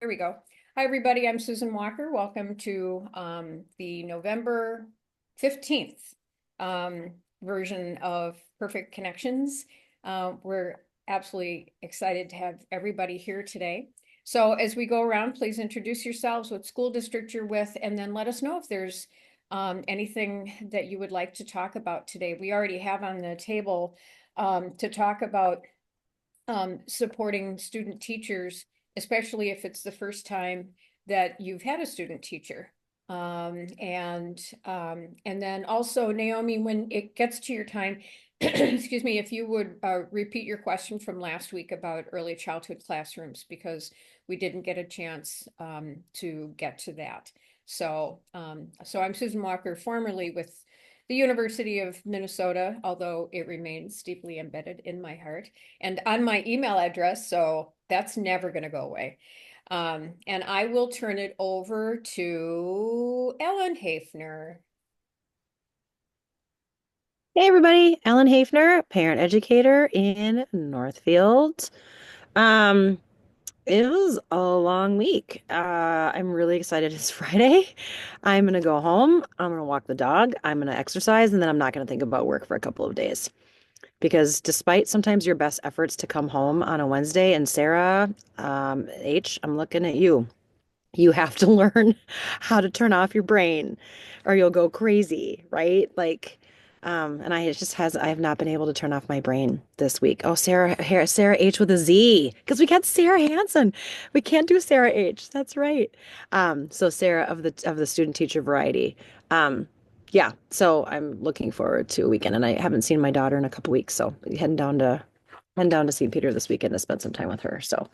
Here we go. Hi, everybody. I'm Susan Walker. Welcome to the November 15th version of Perfect Connections. We're absolutely excited to have everybody here today. So as we go around, please introduce yourselves, what school district you're with, and then let us know if there's anything that you would like to talk about today. We already have on the table to talk about supporting student teachers, especially if it's the first time that you've had a student teacher. And then also, Naomi, when it gets to your time, excuse me, if you would repeat your question from last week about early childhood classrooms, because we didn't get a chance to get to that. So I'm Susan Walker, formerly with the University of Minnesota, although it remains deeply embedded in my heart and on my email address, so that's never going to go away. And I will turn it over to Ellen Hafner. Hey everybody, Ellen Hafner, parent educator in Northfield. Um, it was a long week. I'm really excited it's Friday. I'm gonna go home, I'm gonna walk the dog, I'm gonna exercise, and then I'm not gonna think about work for a couple of days. Because despite sometimes your best efforts to come home on a Wednesday, and Sarah, I'm looking at you. You have to learn how to turn off your brain or you'll go crazy, right? And I have not been able to turn off my brain this week. Oh, Sarah H with a Z, because we got Sarah Hansen. We can't do Sarah H. That's right. So Sarah of the student teacher variety. Yeah, so I'm looking forward to a weekend, and I haven't seen my daughter in a couple weeks, so heading down to St. Peter this weekend to spend some time with her. So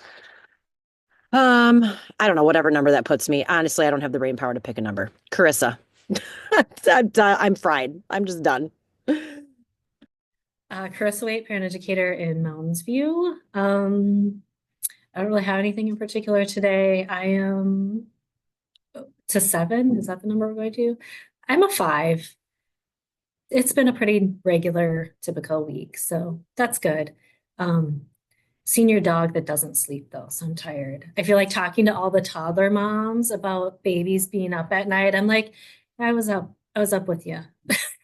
I don't know, whatever number that puts me. Honestly, I don't have the brain power to pick a number. Carissa. I'm done. I'm fried. I'm just done. Carissa Waite, parent educator in Mounds View. I don't really have anything in particular today. I am to 7. Is that the number we're going to? I'm a 5. It's been a pretty regular, typical week, so that's good. Um, Senior dog that doesn't sleep though, so I'm tired. I feel like talking to all the toddler moms about babies being up at night. I'm like, I was up with you,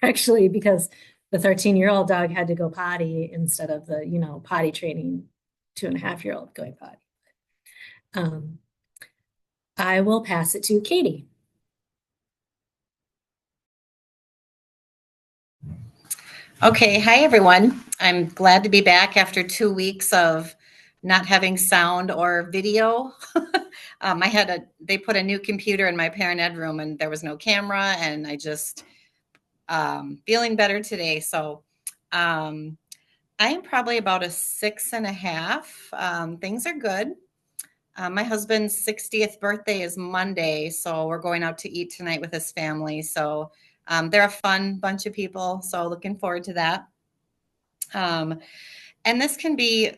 actually, because the 13-year-old dog had to go potty instead of the, potty training 2.5-year-old going potty. Um, I will pass it to Katie. Okay, hi everyone. I'm glad to be back after 2 weeks of not having sound or video. They put a new computer in my parent ed room and there was no camera, and I just feeling better today. So I am probably about a 6.5. Things are good. My husband's 60th birthday is Monday, so we're going out to eat tonight with his family. So they're a fun bunch of people, so looking forward to that. And this can be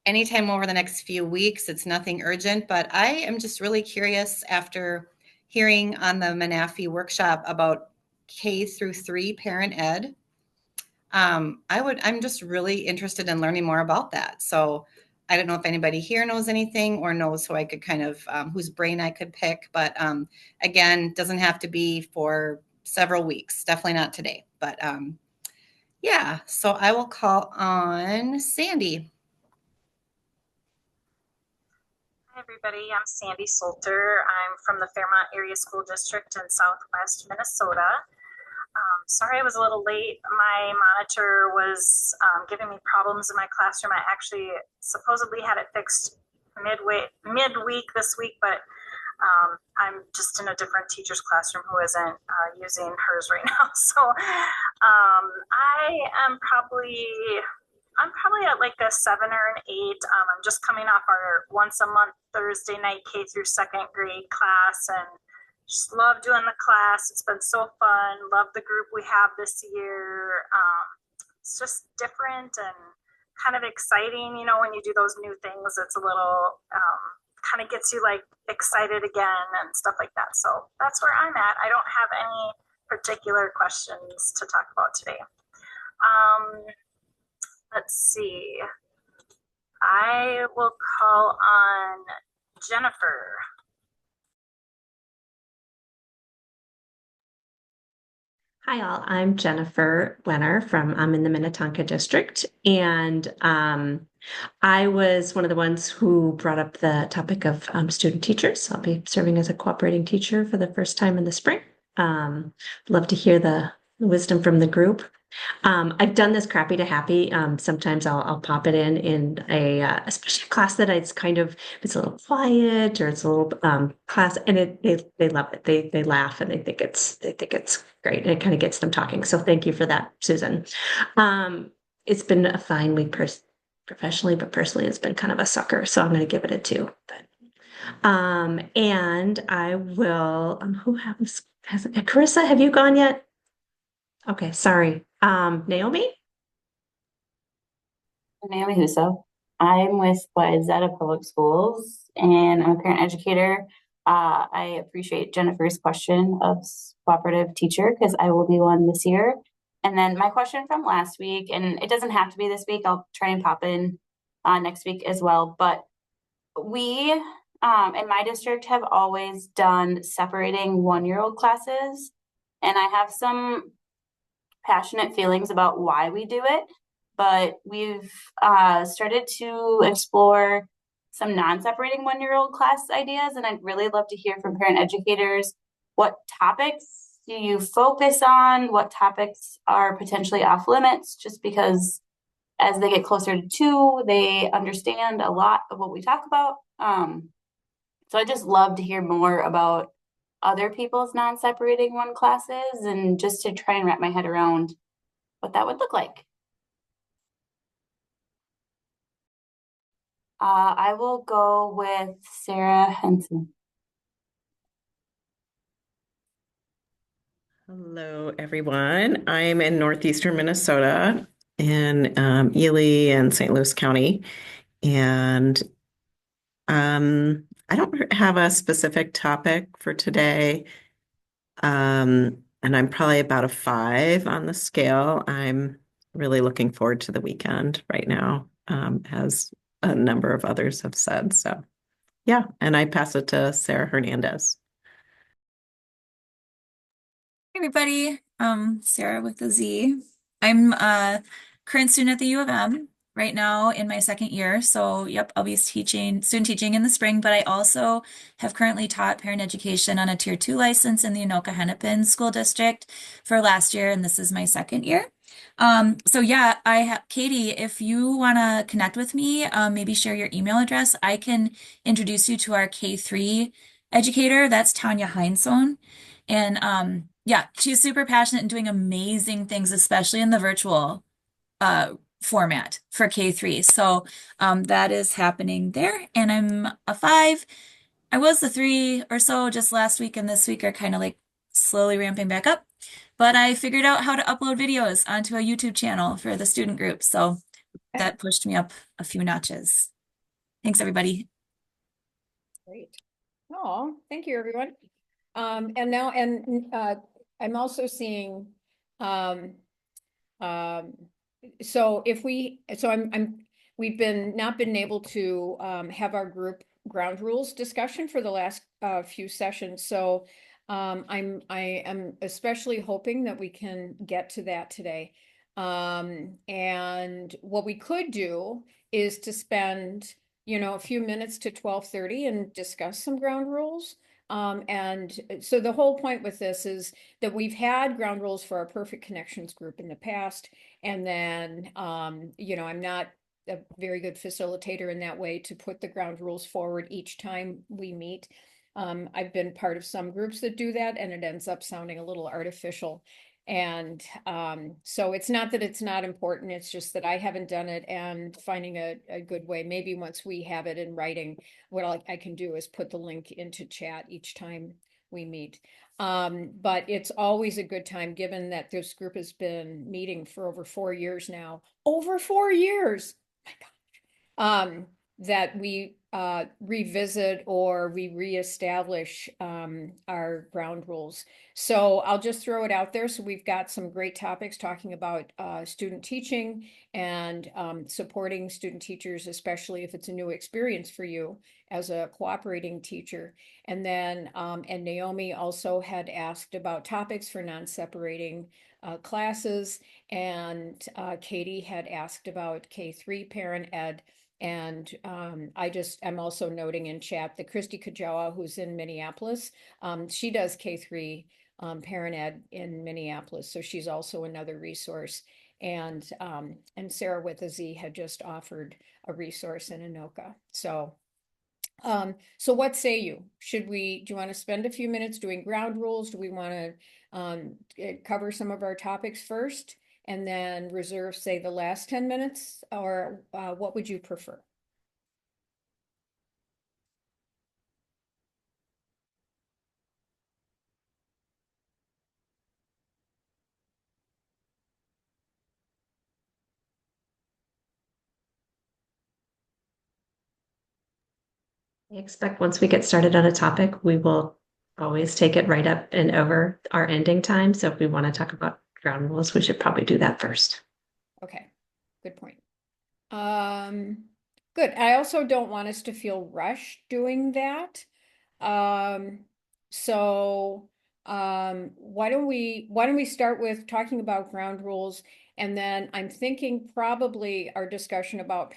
anytime over the next few weeks. It's nothing urgent, but I am just really curious after hearing on the Menafee workshop about K-3 parent ed. I'm just really interested in learning more about that. So I don't know if anybody here knows anything or knows who I could kind of, whose brain I could pick, but again, doesn't have to be for several weeks. Definitely not today, but yeah, so I will call on Sandy. Hi, everybody. I'm Sandy Salter. I'm from the Fairmont Area School District in Southwest Minnesota. Sorry I was a little late. My monitor was giving me problems in my classroom. I actually supposedly had it fixed midweek this week, but I'm just in a different teacher's classroom who isn't using hers right now. So I'm probably at like a 7 or an 8. I'm just coming off our once a month Thursday night K through second grade class, and just love doing the class. It's been so fun. Love the group we have this year. It's just different and kind of exciting. When you do those new things, it's a little kind of gets you like excited again and stuff like that. So that's where I'm at. I don't have any particular questions to talk about today. Let's see. I will call on Jennifer. Hi all, I'm Jennifer Wenner from I'm in the Minnetonka district, and I was one of the ones who brought up the topic of student teachers. I'll be serving as a cooperating teacher for the first time in the spring. Love to hear the wisdom from the group. I've done this crappy to happy. Sometimes I'll pop it in a especially a class that it's kind of it's a little quiet or it's a little class, and they love it. They laugh and they think it's great. And it kind of gets them talking. So thank you for that, Susan. It's been a fine week professionally, but personally it's been kind of a sucker. So I'm going to give it a 2. And I will. Who has Carissa? Have you gone yet? Okay, sorry. Naomi? Naomi Huso. I'm with Wayzata Public Schools and I'm a parent educator. I appreciate Jennifer's question of cooperative teacher because I will be one this year. And then my question from last week, and it doesn't have to be this week, I'll try and pop in next week as well. But we in my district have always done separating 1-year-old classes. And I have some passionate feelings about why we do it, but we've started to explore some non-separating 1-year-old class ideas, and I'd really love to hear from parent educators. What topics do you focus on? What topics are potentially off limits? Just because as they get closer to 2, they understand a lot of what we talk about. So I just love to hear more about other people's non-separating 1 classes and just to try and wrap my head around what that would look like. I will go with Sarah Henson. Hello, everyone. I'm in northeastern Minnesota in Ely and St. Louis County. And I don't have a specific topic for today. And I'm probably about a 5 on the scale. I'm really looking forward to the weekend right now, as a number of others have said. So, yeah, and I pass it to Sarah Hernandez. Hey everybody, Sarah with a Z. I'm a current student at the U of M right now in my 2nd year. So, yep, I'll be student teaching in the spring, but I also have currently taught parent education on a Tier 2 license in the Anoka-Hennepin School District for last year, and this is my 2nd year. So yeah, I have Katie, if you want to connect with me, maybe share your email address. I can introduce you to our K3 educator. That's Tanya Heinsohn. And yeah, she's super passionate and doing amazing things, especially in the virtual format for K3. So that is happening there. And I'm a 5. I was a 3 or so just last week, and this week are kind of like slowly ramping back up. But I figured out how to upload videos onto a YouTube channel for the student group. So that pushed me up a few notches. Thanks, everybody. Great. Oh, thank you, everyone. And now, I'm also seeing, so we've not been able to, have our group ground rules discussion for the last, few sessions. So, I am especially hoping that we can get to that today. And what we could do is to spend, a few minutes to 12:30 and discuss some ground rules. And so the whole point with this is that we've had ground rules for our Perfect Connections group in the past. And then, I'm not a very good facilitator in that way to put the ground rules forward each time we meet. I've been part of some groups that do that, and it ends up sounding a little artificial. And so it's not that it's not important, it's just that I haven't done it, and finding a good way. Maybe once we have it in writing, what I can do is put the link into chat each time we meet. But it's always a good time, given that this group has been meeting for over 4 years now. Over 4 years! My gosh. That we revisit or we reestablish our ground rules. So I'll just throw it out there. So we've got some great topics talking about student teaching and supporting student teachers, especially if it's a new experience for you as a cooperating teacher. And then, and Naomi also had asked about topics for non-separating classes. And Katie had asked about K-3 parent ed. And I'm also noting in chat that Christy Kajawa, who's in Minneapolis, she does K-3 parent ed in Minneapolis. So she's also another resource. And Sarah with a Z had just offered a resource in Anoka. So what say you? Do you want to spend a few minutes doing ground rules? Do we want to cover some of our topics first? And then reserve, say, the last 10 minutes, or what would you prefer? I expect once we get started on a topic, we will always take it right up and over our ending time. So if we want to talk about ground rules, we should probably do that first. Okay, good point. Good. I also don't want us to feel rushed doing that. Why don't we start with talking about ground rules, and then I'm thinking probably our discussion about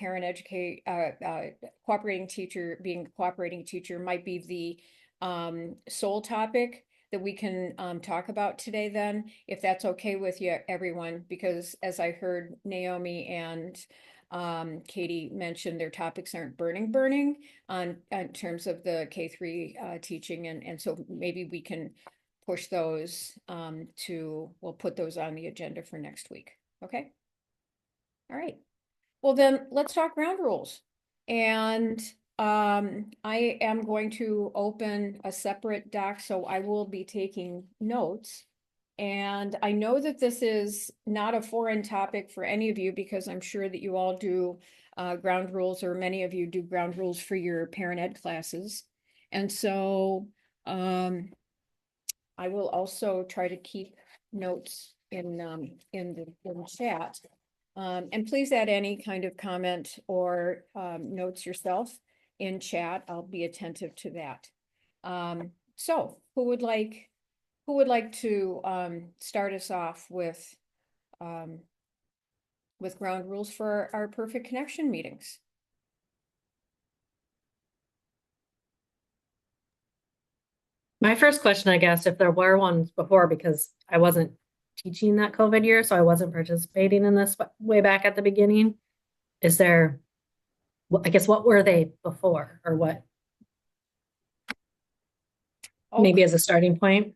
cooperating teacher, being a cooperating teacher might be the sole topic that we can talk about today then, if that's okay with you, everyone, because as I heard Naomi and Katie mentioned, their topics aren't burning on in terms of the K-3 teaching, and so maybe we can push those we'll put those on the agenda for next week. Okay. All right. Well, then let's talk ground rules. And I am going to open a separate doc, so I will be taking notes. And I know that this is not a foreign topic for any of you, because I'm sure that you all do ground rules, or many of you do ground rules for your parent ed classes. And so I will also try to keep notes in the chat. And please add any kind of comment or notes yourself in chat. I'll be attentive to that. So who would like to start us off with ground rules for our Perfect Connection meetings? My first question, I guess, if there were ones before, because I wasn't teaching that COVID year, so I wasn't participating in this way back at the beginning. Is there, I guess, what were they before, or what? Maybe as a starting point.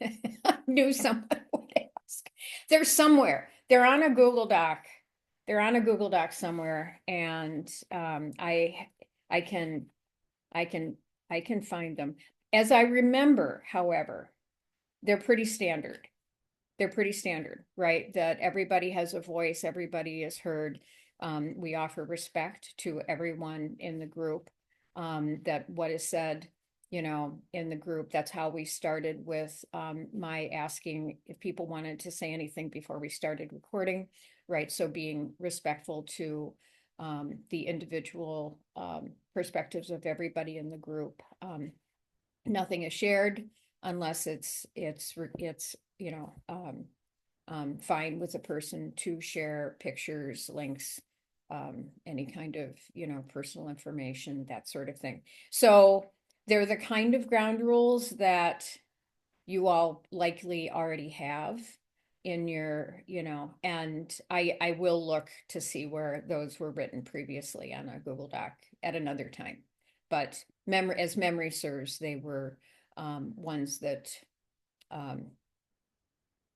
I knew someone would ask. They're somewhere. They're on a Google Doc. They're on a Google Doc somewhere, and I can find them. As I remember, however, they're pretty standard. They're pretty standard, right? That everybody has a voice, everybody is heard. We offer respect to everyone in the group. That what is said, in the group, that's how we started with my asking if people wanted to say anything before we started recording, right? So being respectful to the individual perspectives of everybody in the group. Nothing is shared unless it's fine with a person to share pictures, links, any kind of, personal information, that sort of thing. So they're the kind of ground rules that you all likely already have in your, and I will look to see where those were written previously on a Google Doc at another time. But as memory serves, they were ones that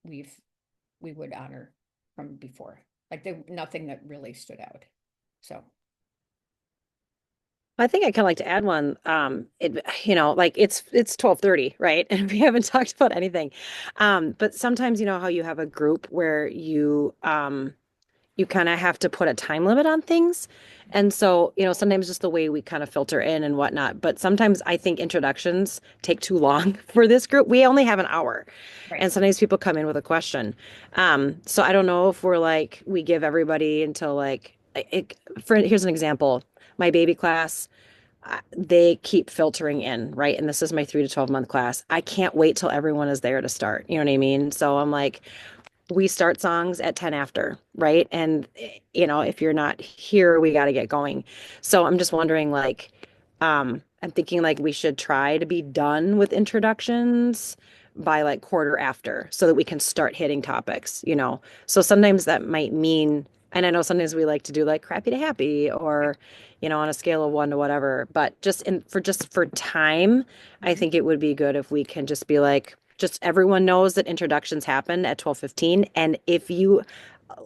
we would honor from before. Like nothing that really stood out. So I think I kind of like to add one. It's 12:30, right? And we haven't talked about anything. But sometimes how you have a group where you you kind of have to put a time limit on things. And so, sometimes just the way we kind of filter in and whatnot. But sometimes I think introductions take too long for this group. We only have an hour. Right. And sometimes people come in with a question. So I don't know if we're like, we give everybody until like, here's an example. My baby class, they keep filtering in, right? And this is my 3 to 12 month class. I can't wait till everyone is there to start. You know what I mean? So I'm like, we start songs at 10 after, right? And if you're not here, we got to get going. So I'm just wondering, like, I'm thinking like we should try to be done with introductions by like quarter after so that we can start hitting topics. So sometimes that might mean, and I know sometimes we like to do like crappy to happy or, on a scale of 1 to whatever, but just for time, I think it would be good if we can just be like, just everyone knows that introductions happen at 12:15. And if you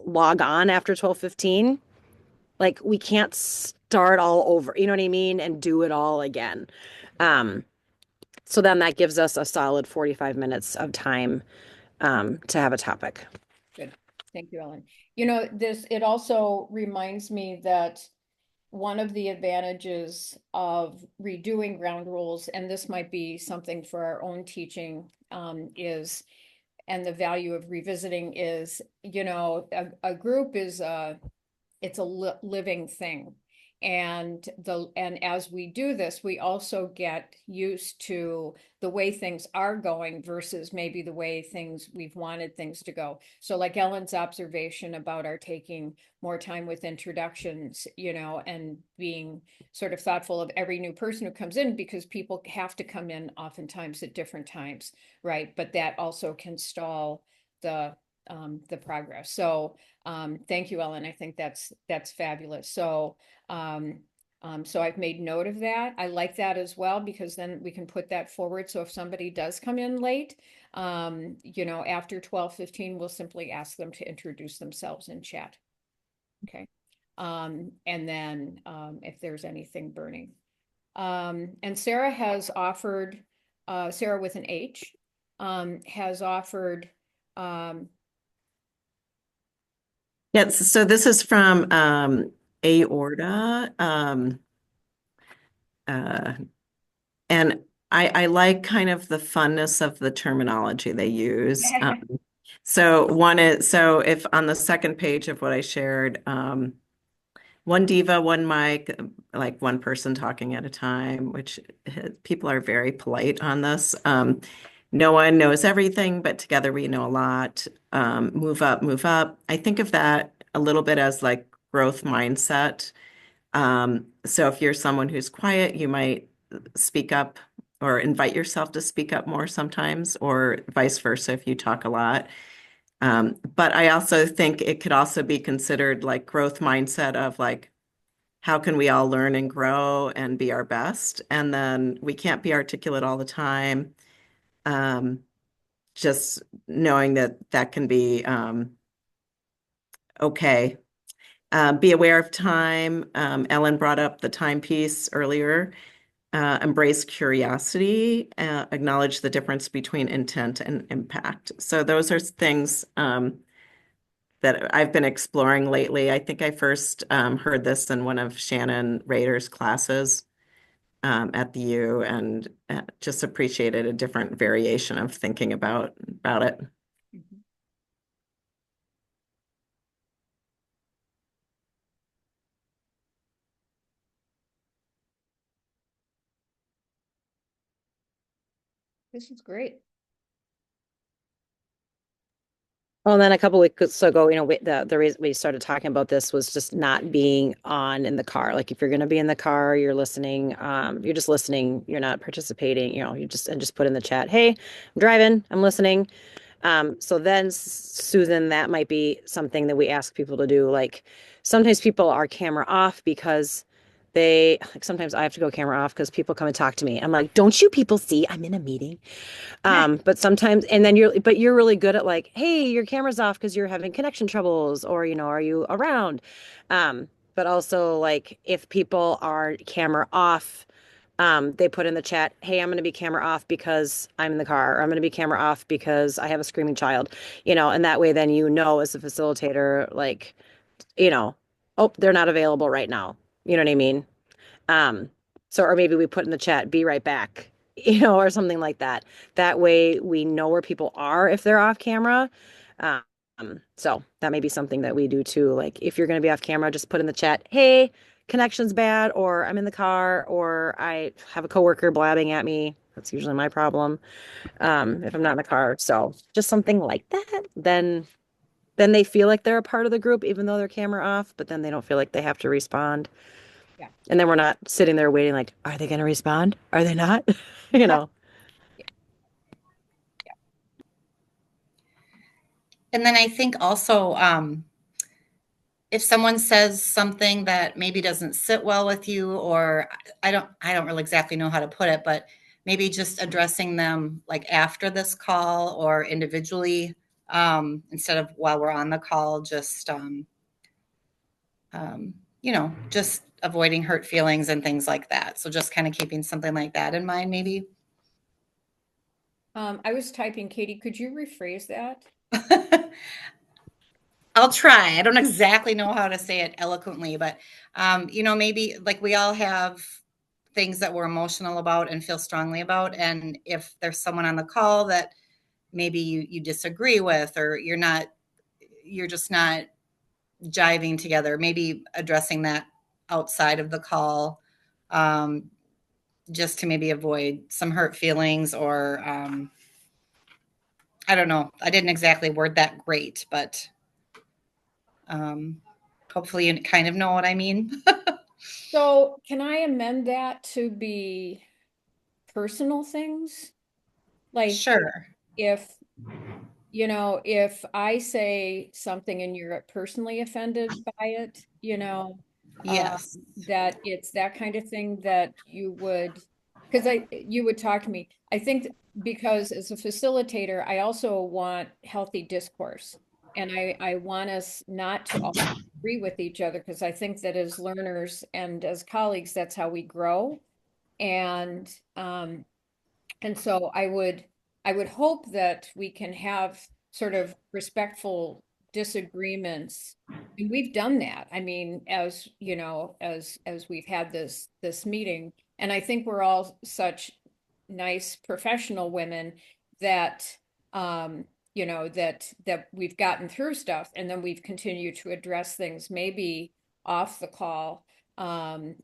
log on after 12:15, like we can't start all over, you know what I mean? And do it all again. So then that gives us a solid 45 minutes of time to have a topic. Good. Thank you, Ellen. It also reminds me that one of the advantages of redoing ground rules, and this might be something for our own teaching, is, and the value of revisiting is, a group is it's a living thing. And as we do this, we also get used to the way things are going versus maybe the way we've wanted things to go. So like Ellen's observation about our taking more time with introductions, and being sort of thoughtful of every new person who comes in, because people have to come in oftentimes at different times, right? But that also can stall the progress. So thank you, Ellen. I think that's fabulous. So I've made note of that. I like that as well, because then we can put that forward. So if somebody does come in late, after 12:15, we'll simply ask them to introduce themselves in chat. Okay. And then if there's anything burning. And Sarah has offered, Sarah with an H, has offered, Yes, so this is from Aorta. And I like kind of the funness of the terminology they use. So if on the second page of what I shared, one diva, one mic, like one person talking at a time, which people are very polite on this. No one knows everything, but together we know a lot. Move up, move up. I think of that a little bit as like growth mindset. So if you're someone who's quiet, you might speak up or invite yourself to speak up more sometimes, or vice versa if you talk a lot. But I also think it could also be considered like growth mindset of like, how can we all learn and grow and be our best? And then we can't be articulate all the time. Just knowing that can be okay. Be aware of time. Ellen brought up the timepiece earlier. Embrace curiosity, acknowledge the difference between intent and impact. So those are things that I've been exploring lately. I think I first heard this in one of Shannon Rader's classes at the U, and just appreciated a different variation of thinking about it. This is great. Well, and then a couple weeks ago, the reason we started talking about this was just not being on in the car. Like if you're going to be in the car, you're listening, you're just listening, you're not participating, you just put in the chat, hey, I'm driving, I'm listening. So then, Susan, that might be something that we ask people to do. Like sometimes people are camera off because sometimes I have to go camera off because people come and talk to me. I'm like, don't you people see I'm in a meeting? But sometimes, and then you're really good at like, hey, your camera's off because you're having connection troubles, or, are you around? But also like if people are camera off, they put in the chat, hey, I'm going to be camera off because I'm in the car, or I'm going to be camera off because I have a screaming child, and that way then as a facilitator, like oh, they're not available right now. You know what I mean? So, or maybe we put in the chat, be right back, or something like that. That way we know where people are if they're off camera. So that may be something that we do too. Like if you're going to be off camera, just put in the chat, hey, connection's bad, or I'm in the car, or I have a coworker blabbing at me. That's usually my problem. If I'm not in the car. So just something like that. Then they feel like they're a part of the group, even though their camera off, but then they don't feel like they have to respond. Yeah. And then we're not sitting there waiting like, are they going to respond? Are they not? you know. And then I think also, if someone says something that maybe doesn't sit well with you, or I don't really exactly know how to put it, but maybe just addressing them like after this call or individually, instead of while we're on the call, just, just avoiding hurt feelings and things like that. So just kind of keeping something like that in mind, maybe. I was typing, Katie, could you rephrase that? I'll try. I don't exactly know how to say it eloquently, but maybe like we all have things that we're emotional about and feel strongly about. And if there's someone on the call that maybe you disagree with, or you're just not jiving together, maybe addressing that outside of the call, just to maybe avoid some hurt feelings, or I don't know. I didn't exactly word that great, but hopefully you kind of know what I mean. So can I amend that to be personal things? Like Sure. if I say something and you're personally offended by it, Yes. that it's that kind of thing that you would talk to me. I think because as a facilitator, I also want healthy discourse. And I want us not to all agree with each other, because I think that as learners and as colleagues, that's how we grow. And so I would hope that we can have sort of respectful disagreements. And we've done that. I mean, as you know, as we've had this meeting, and I think we're all such nice professional women that that we've gotten through stuff, and then we've continued to address things maybe off the call, but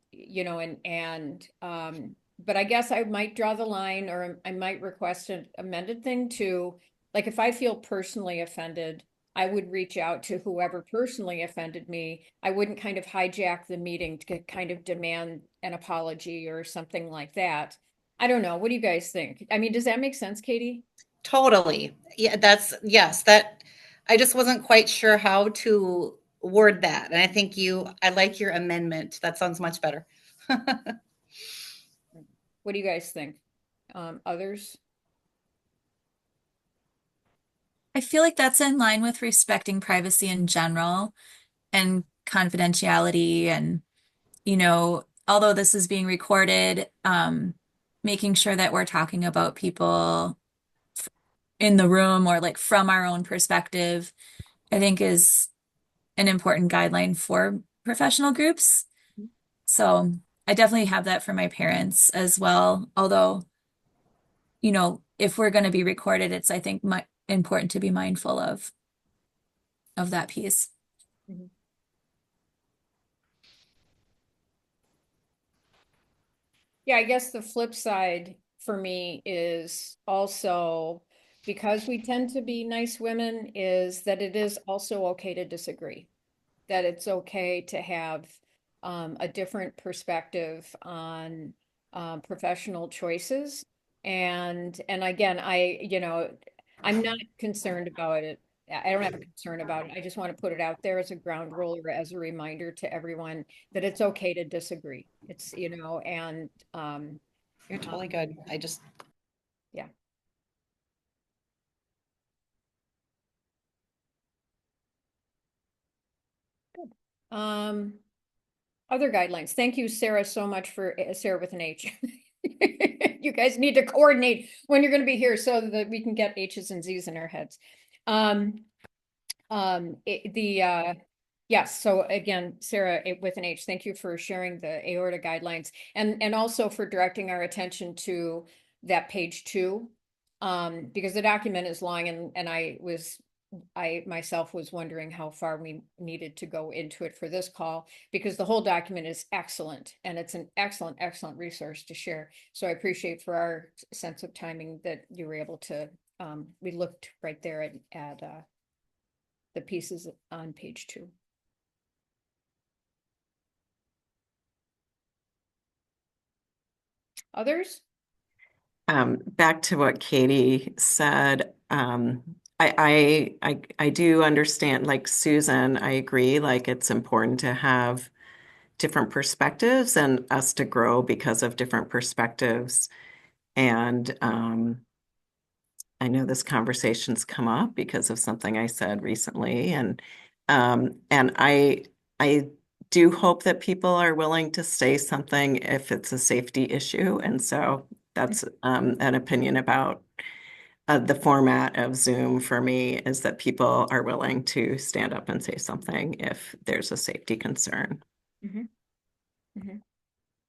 I guess I might draw the line, or I might request an amended thing to, like, if I feel personally offended, I would reach out to whoever personally offended me. I wouldn't kind of hijack the meeting to kind of demand an apology or something like that. I don't know. What do you guys think? I mean, does that make sense, Katie? Totally. Yeah, yes, that I just wasn't quite sure how to word that. And I like your amendment. That sounds much better. What do you guys think? Others? I feel like that's in line with respecting privacy in general and confidentiality, and although this is being recorded, making sure that we're talking about people in the room or like from our own perspective, I think is an important guideline for professional groups. So I definitely have that for my parents as well. Although, if we're going to be recorded, it's, I think, important to be mindful of that piece. Mhm. Yeah, I guess the flip side for me is also, because we tend to be nice women, is that it is also okay to disagree. That it's okay to have a different perspective on professional choices. And again, I'm not concerned about it. I don't have a concern about it. I just want to put it out there as a ground rule, or as a reminder to everyone that it's okay to disagree. It's, and You're totally good. yeah. Good. Other guidelines. Thank you, Sarah, so much for Sarah with an H. You guys need to coordinate when you're going to be here so that we can get H's and Z's in our heads. Yes, so again, Sarah, with an H, thank you for sharing the aorta guidelines and also for directing our attention to that page 2. Because the document is long and I myself was wondering how far we needed to go into it for this call because the whole document is excellent and it's an excellent, excellent resource to share. So I appreciate for our sense of timing that you were able to, we looked right there at the pieces on page 2. Others? Back to what Katie said, I do understand, like Susan, I agree, like it's important to have different perspectives and us to grow because of different perspectives. And I know this conversation's come up because of something I said recently, and I do hope that people are willing to say something if it's a safety issue, and so that's an opinion about the format of Zoom for me is that people are willing to stand up and say something if there's a safety concern. Mhm. Mhm.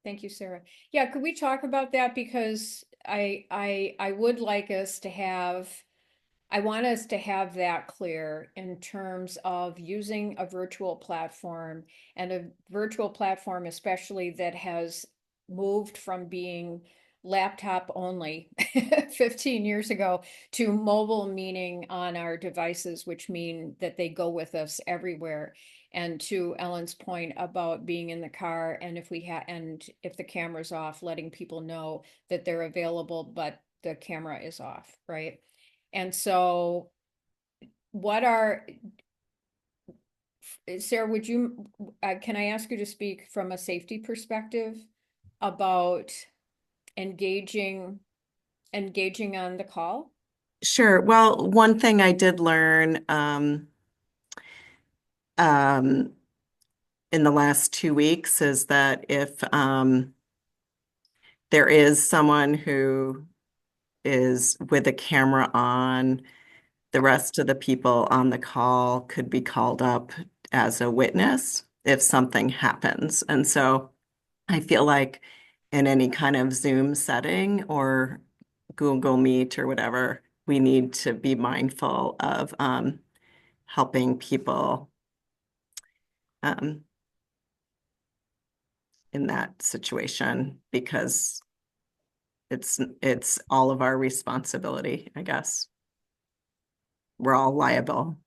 Thank you, Sarah. Yeah, could we talk about that? Because I would like us to have, I want us to have that clear in terms of using a virtual platform and a virtual platform, especially that has moved from being laptop only 15 years ago to mobile, meaning on our devices, which mean that they go with us everywhere. And to Ellen's point about being in the car, and if the camera's off, letting people know that they're available, but the camera is off, right? And so Sarah, can I ask you to speak from a safety perspective about engaging on the call? Sure. Well, one thing I did learn um, in the last 2 weeks is that if there is someone who is with a camera on, the rest of the people on the call could be called up as a witness if something happens. And so I feel like in any kind of Zoom setting or Google Meet or whatever, we need to be mindful of helping people um, in that situation because it's all of our responsibility, I guess. We're all liable.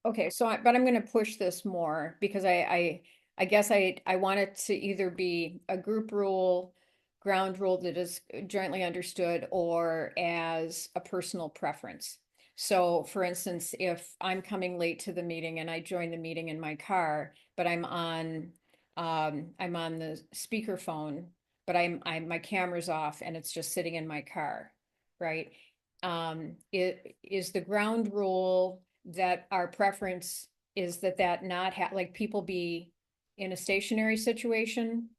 Okay, but I'm going to push this more because I guess I want it to either be a group rule, ground rule that is jointly understood, or as a personal preference. So, for instance, if I'm coming late to the meeting and I join the meeting in my car, but I'm on the speakerphone, but my camera's off and it's just sitting in my car, right? It is the ground rule that our preference is that not like people be in a stationary situation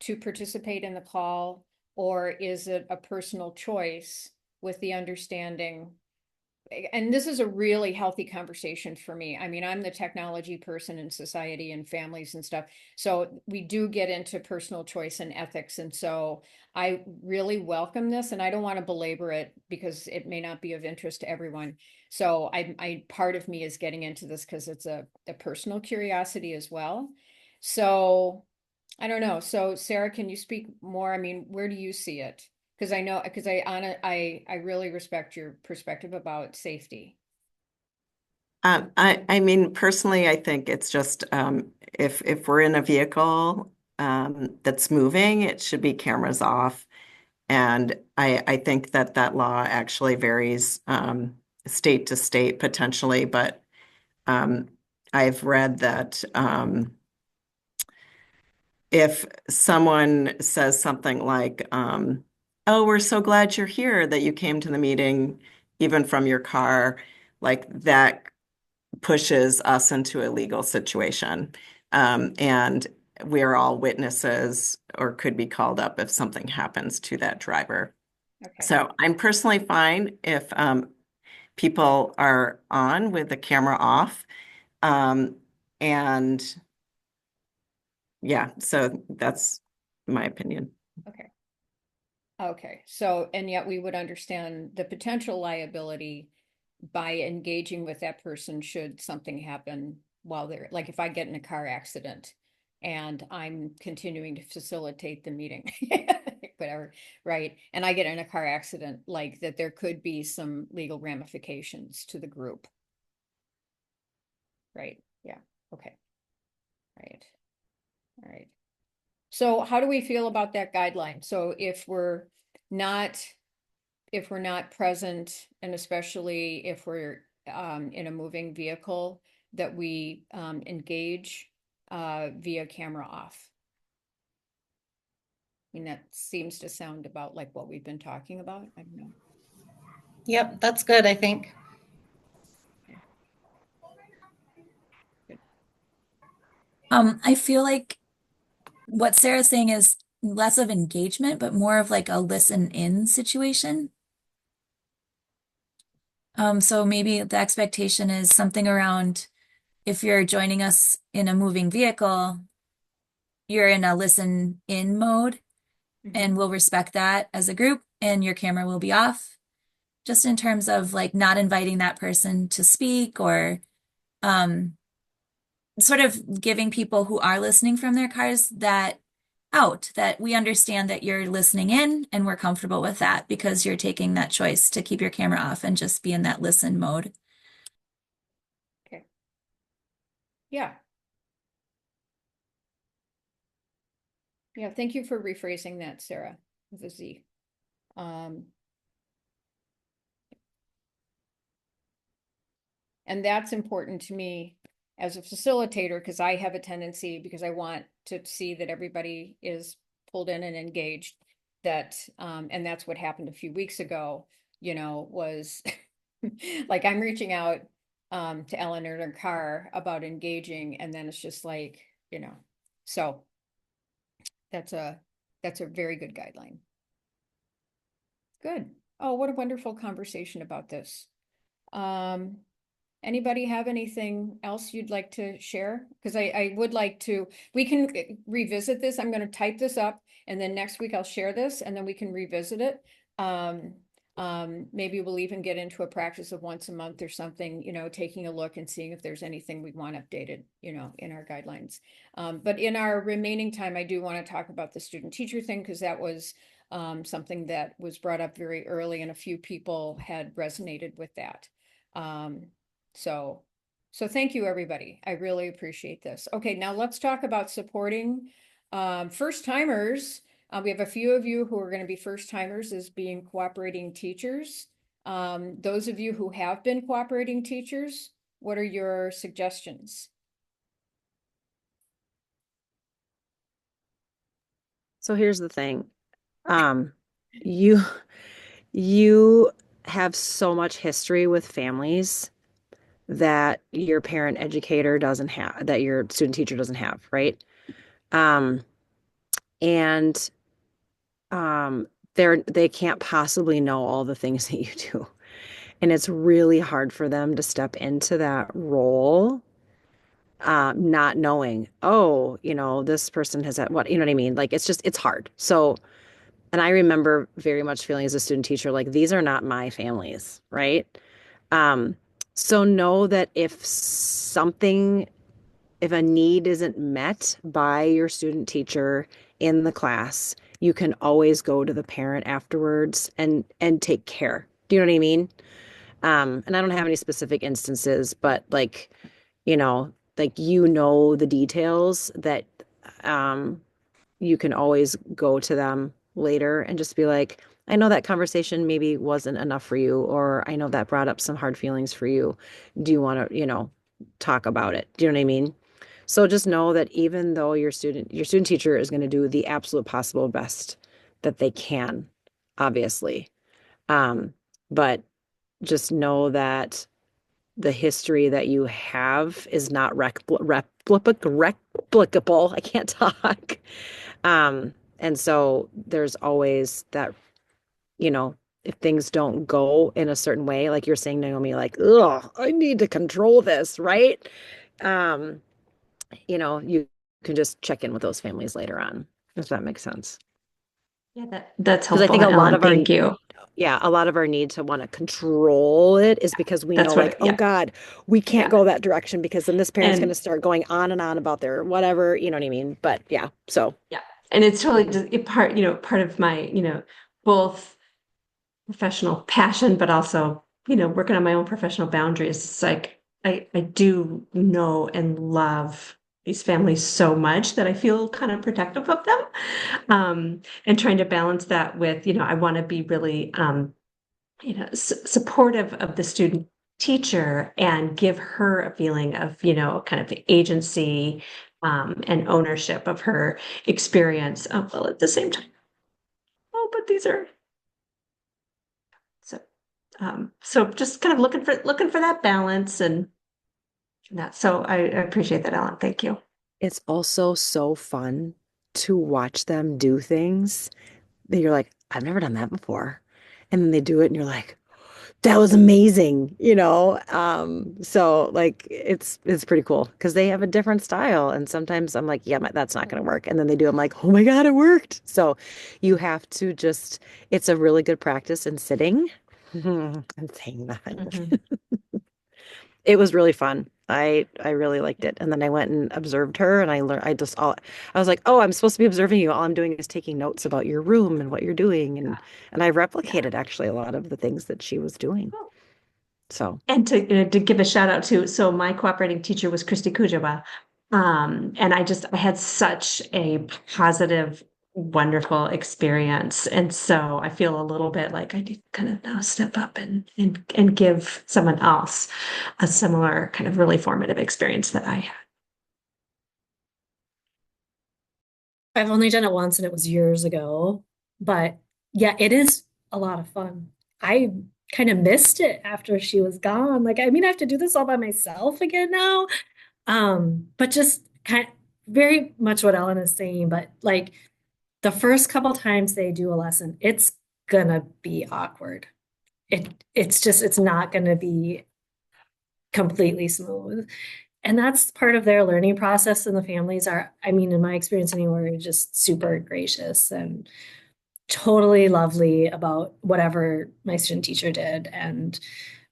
to participate in the call, or is it a personal choice with the understanding? And this is a really healthy conversation for me. I mean, I'm the technology person in society and families and stuff. So we do get into personal choice and ethics. And so I really welcome this, and I don't want to belabor it because it may not be of interest to everyone. So I part of me is getting into this because it's a personal curiosity as well. So I don't know. So Sarah, can you speak more? I mean, where do you see it? Because I really respect your perspective about safety. I mean, personally, I think it's just if we're in a vehicle that's moving, it should be cameras off. And I think that that law actually varies state to state potentially, but I've read that if someone says something like, oh, we're so glad you're here, that you came to the meeting, even from your car, like that pushes us into a legal situation. And we're all witnesses or could be called up if something happens to that driver. Okay. So I'm personally fine if people are on with the camera off. And yeah, so that's my opinion. Okay. Okay. So, and yet we would understand the potential liability by engaging with that person should something happen while they're, like if I get in a car accident and I'm continuing to facilitate the meeting, whatever, right? And I get in a car accident, like that there could be some legal ramifications to the group. Right. Yeah. Okay. Right. All right. So how do we feel about that guideline? So not, if we're not present, and especially if we're in a moving vehicle, that we engage via camera off. I mean, that seems to sound about like what we've been talking about. I don't know. Yep, that's good, I think. I feel like what Sarah's saying is less of engagement, but more of like a listen in situation. So maybe the expectation is something around if you're joining us in a moving vehicle, you're in a listen in mode, and we'll respect that as a group, and your camera will be off. Just in terms of like not inviting that person to speak or sort of giving people who are listening from their cars that out, that we understand that you're listening in and we're comfortable with that because you're taking that choice to keep your camera off and just be in that listen mode. Okay. Yeah. Yeah, thank you for rephrasing that, Sarah, with a Z. And that's important to me as a facilitator, because I have a tendency, because I want to see that everybody is pulled in and engaged, that, and that's what happened a few weeks ago, was like I'm reaching out to Ellen in her car about engaging, and then it's just like, so that's a very good guideline. Good. Oh, what a wonderful conversation about this. Anybody have anything else you'd like to share? Because I would like to, we can revisit this. I'm going to type this up, and then next week I'll share this, and then we can revisit it. Maybe we'll even get into a practice of once a month or something, taking a look and seeing if there's anything we want updated, in our guidelines. But in our remaining time, I do want to talk about the student teacher thing, because that was something that was brought up very early, and a few people had resonated with that. So thank you, everybody. I really appreciate this. Okay, now let's talk about supporting first timers. We have a few of you who are going to be first timers as being cooperating teachers. Those of you who have been cooperating teachers, what are your suggestions? So here's the thing. You you have so much history with families that your parent educator doesn't have, that your student teacher doesn't have, right? And they can't possibly know all the things that you do. And it's really hard for them to step into that role, not knowing, oh, this person has had what, you know what I mean? Like, it's hard. So, and I remember very much feeling as a student teacher, like, these are not my families, right? So know that if a need isn't met by your student teacher in the class, you can always go to the parent afterwards and take care. Do you know what I mean? And I don't have any specific instances, but like the details that you can always go to them later and just be like, I know that conversation maybe wasn't enough for you, or I know that brought up some hard feelings for you. Do you want to, talk about it? Do you know what I mean? So just know that even though your student teacher is going to do the absolute possible best that they can, obviously. But just know that the history that you have is not replicable. I can't talk. And so there's always that you know, if things don't go in a certain way, like you're saying, Naomi, like, oh, I need to control this, right? Um, you can just check in with those families later on, if that makes sense. Yeah, that's Because I helpful, think a lot Ellen. of our, Thank you. yeah, a lot of our need to want to control it is because we know, That's like, what, oh yeah, God, we can't yeah. go that direction because then this parent's going to And start going on and on about their whatever, you know what I mean? But yeah, so yeah, and it's totally just part of my, both professional passion, but also, working on my own professional boundaries. It's like I do know and love these families so much that I feel kind of protective of them. And trying to balance that with, I want to be really supportive of the student teacher and give her a feeling of, kind of agency and ownership of her experience. Well, at the same time, oh, but these are so so just kind of looking for that balance and that. So I appreciate that, Ellen. Thank you. it's also so fun to watch them do things that you're like, I've never done that before. And then they do it and you're like, that was amazing, so like it's pretty cool because they have a different style and sometimes I'm like, yeah, that's not going to work, and then they do, I'm like, oh my God, it worked. So you have to just, it's a really good practice in sitting and saying nothing. Mhm. It was really fun. I really liked it. And then I went and observed her and I learned, I was like, oh, I'm supposed to be observing you. All I'm doing is taking notes about your room and what you're doing. And I replicated actually a lot of the things that she was doing. So And to give a shout out to, so my cooperating teacher was Christy Kujawa. And I had such a positive, wonderful experience. And so I feel a little bit like I need to kind of now step up and give someone else a similar kind of really formative experience that I had. I've only done it once and it was years ago, but yeah, it is a lot of fun. I kind of missed it after she was gone. Like, I mean, I have to do this all by myself again now. But just kind of very much what Ellen is saying, but like the first couple times they do a lesson, it's gonna be awkward. It's not gonna be completely smooth. And that's part of their learning process. And the families are, I mean, in my experience anywhere, just super gracious and totally lovely about whatever my student teacher did. And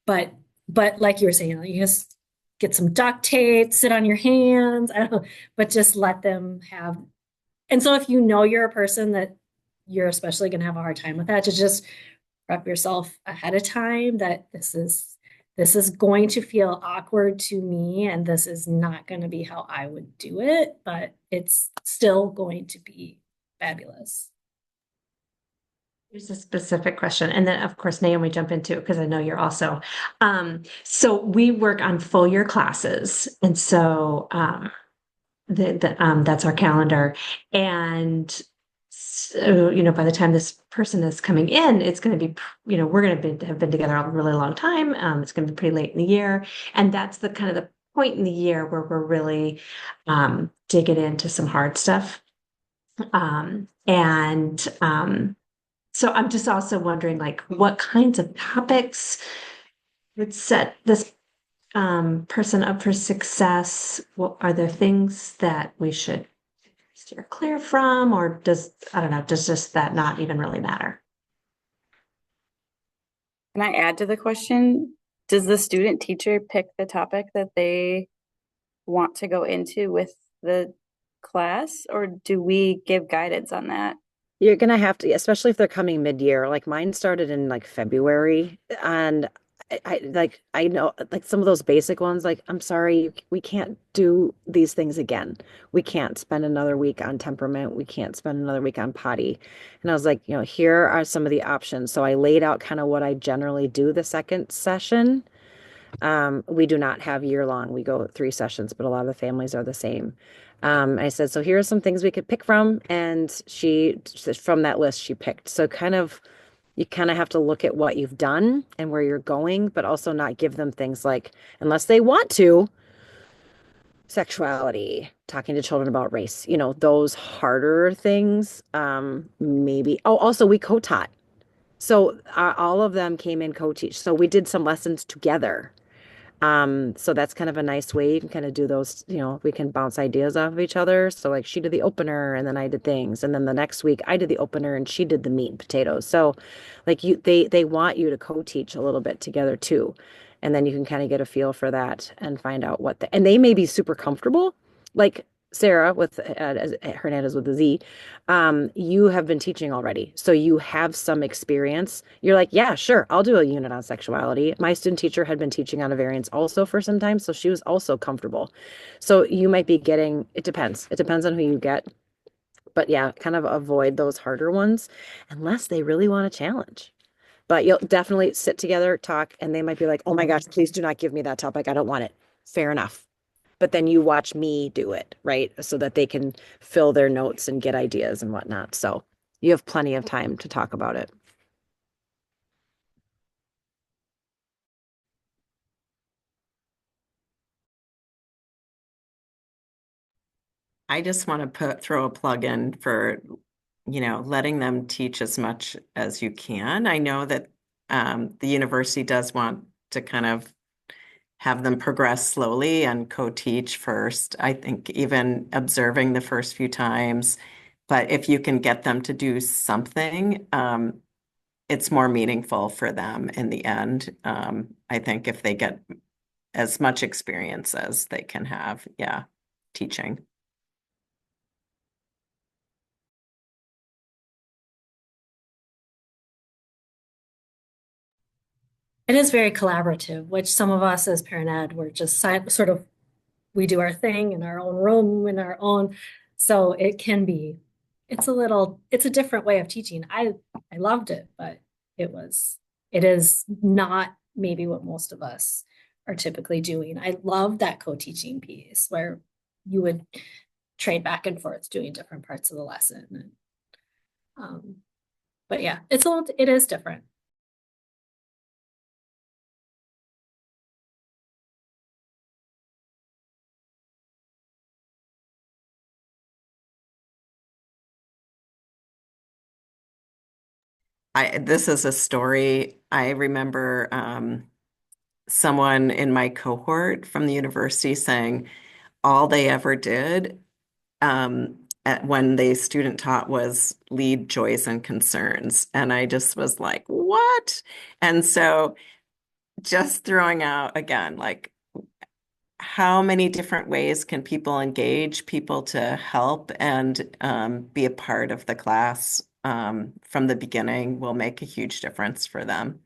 but like you were saying, you just get some duct tape, sit on your hands. I don't know, but just let them have. And so if you know you're a person that you're especially going to have a hard time with that, to just prep yourself ahead of time that this is going to feel awkward to me and this is not going to be how I would do it, but it's still going to be fabulous. Here's a specific question. And then of course, Naomi, jump into it because I know you're also, so we work on full year classes. And so, that's our calendar. And so, by the time this person is coming in, it's going to be, we're going to have been together a really long time. It's going to be pretty late in the year. And that's the kind of the point in the year where we're really digging into some hard stuff. So I'm just also wondering, like, what kinds of topics would set this person up for success? What are there things that we should steer clear from, or I don't know, does just that not even really matter? Can I add to the question? Does the student teacher pick the topic that they want to go into with the class, or do we give guidance on that? you're gonna have to, especially if they're coming mid-year. Like mine started in like February, and I know like some of those basic ones. Like, I'm sorry, we can't do these things again. We can't spend another week on temperament. We can't spend another week on potty. And I was like, here are some of the options. So I laid out kind of what I generally do the second session. We do not have year long. We go 3 sessions, but a lot of the families are the same. I said, so here are some things we could pick from. And from that list, she picked. So you kind of have to look at what you've done and where you're going, but also not give them things like, unless they want to, sexuality, talking to children about race, those harder things. Maybe. Oh, also we co-taught. So all of them came in co-teach. So we did some lessons together. So that's kind of a nice way you can kind of do those, we can bounce ideas off of each other. So like she did the opener and then I did things. And then the next week I did the opener and she did the meat and potatoes. So like they want you to co-teach a little bit together too. And then you can kind of get a feel for that and find out and they may be super comfortable. Like Sarah with Hernandez with the Z, you have been teaching already. So you have some experience. You're like, yeah, sure, I'll do a unit on sexuality. My student teacher had been teaching on a variance also for some time, so she was also comfortable. So you might be getting, it depends. It depends on who you get. But yeah, kind of avoid those harder ones unless they really want a challenge. But you'll definitely sit together, talk, and they might be like, oh my gosh, please do not give me that topic. I don't want it. Fair enough. But then you watch me do it, right? So that they can fill their notes and get ideas and whatnot. So you have plenty of time to talk about it. I just want to throw a plug in for, letting them teach as much as you can. I know that the university does want to kind of have them progress slowly and co-teach first. I think even observing the first few times, but if you can get them to do something, it's more meaningful for them in the end. I think if they get as much experience as they can have, teaching. It is very collaborative, which some of us as parent ed, we're just sort of, we do our thing in our own room, in our own. So it can be, it's a different way of teaching. I loved it, but it is not maybe what most of us are typically doing. I love that co-teaching piece where you would trade back and forth doing different parts of the lesson. But yeah, it is different. This is a story. I remember someone in my cohort from the university saying all they ever did when the student taught was lead joys and concerns. And I just was like, what? And so just throwing out again, like how many different ways can people engage people to help and be a part of the class from the beginning will make a huge difference for them.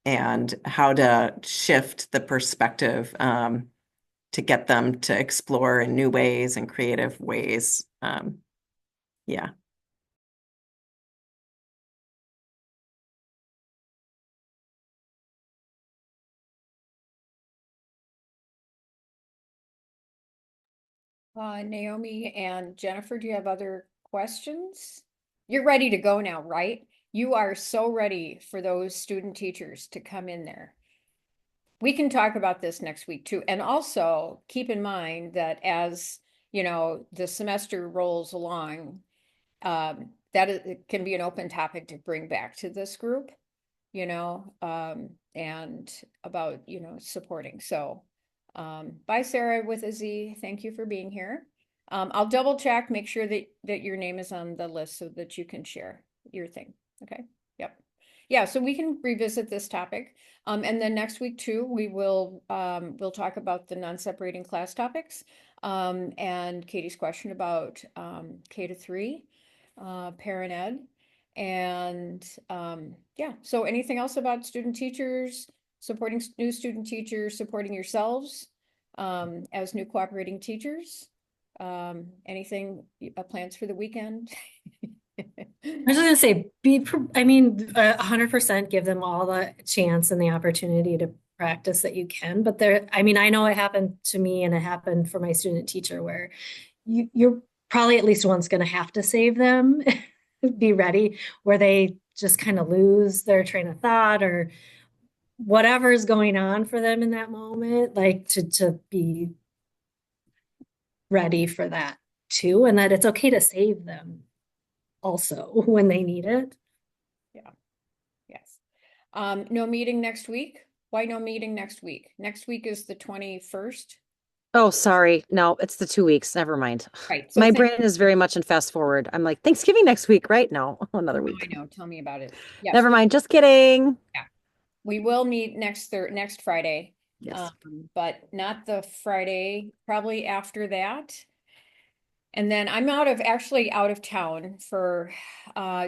And how to shift the perspective to get them to explore in new ways and creative ways. Yeah. Naomi and Jennifer, do you have other questions? You're ready to go now, right? You are so ready for those student teachers to come in there. We can talk about this next week too. And also keep in mind that as, the semester rolls along, it can be an open topic to bring back to this group, and about, supporting. So, bye, Sarah with a Z. Thank you for being here. I'll double check, make sure that your name is on the list so that you can share your thing. Okay. Yep. Yeah. So we can revisit this topic. And then next week too, we'll talk about the non-separating class topics. And Katie's question about K-3 parent ed. And yeah, so anything else about student teachers, supporting new student teachers, supporting yourselves as new cooperating teachers? Anything, plans for the weekend? I was just gonna say, 100% give them all the chance and the opportunity to practice that you can. But I know it happened to me and it happened for my student teacher where you're probably at least once going to have to save them, be ready, where they just kind of lose their train of thought or whatever's going on for them in that moment, like to be ready for that too, and that it's okay to save them also when they need it. Yeah. No meeting next week? Why no meeting next week? Next week is the 21st. Oh, sorry. No, it's the 2 weeks. Never mind. Right. So My thank- brain is very much in fast forward. I'm like, Thanksgiving next week, right? No, another I week. know, tell me about it. Yes, Never mind. Just kidding. we will meet next Friday. Yes. But not the Friday, probably after that. And then I'm actually out of town for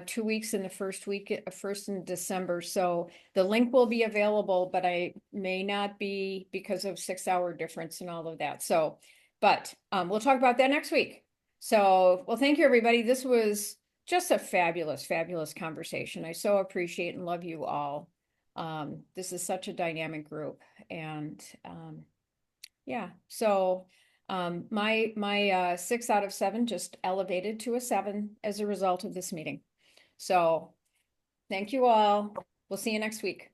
2 weeks in the first in December. So the link will be available, but I may not be because of 6-hour difference and all of that. So, but we'll talk about that next week. So, well, thank you, everybody. This was just a fabulous, fabulous conversation. I so appreciate and love you all. This is such a dynamic group, and yeah, so my 6 out of 7 just elevated to a 7 as a result of this meeting. So thank you all. We'll see you next week.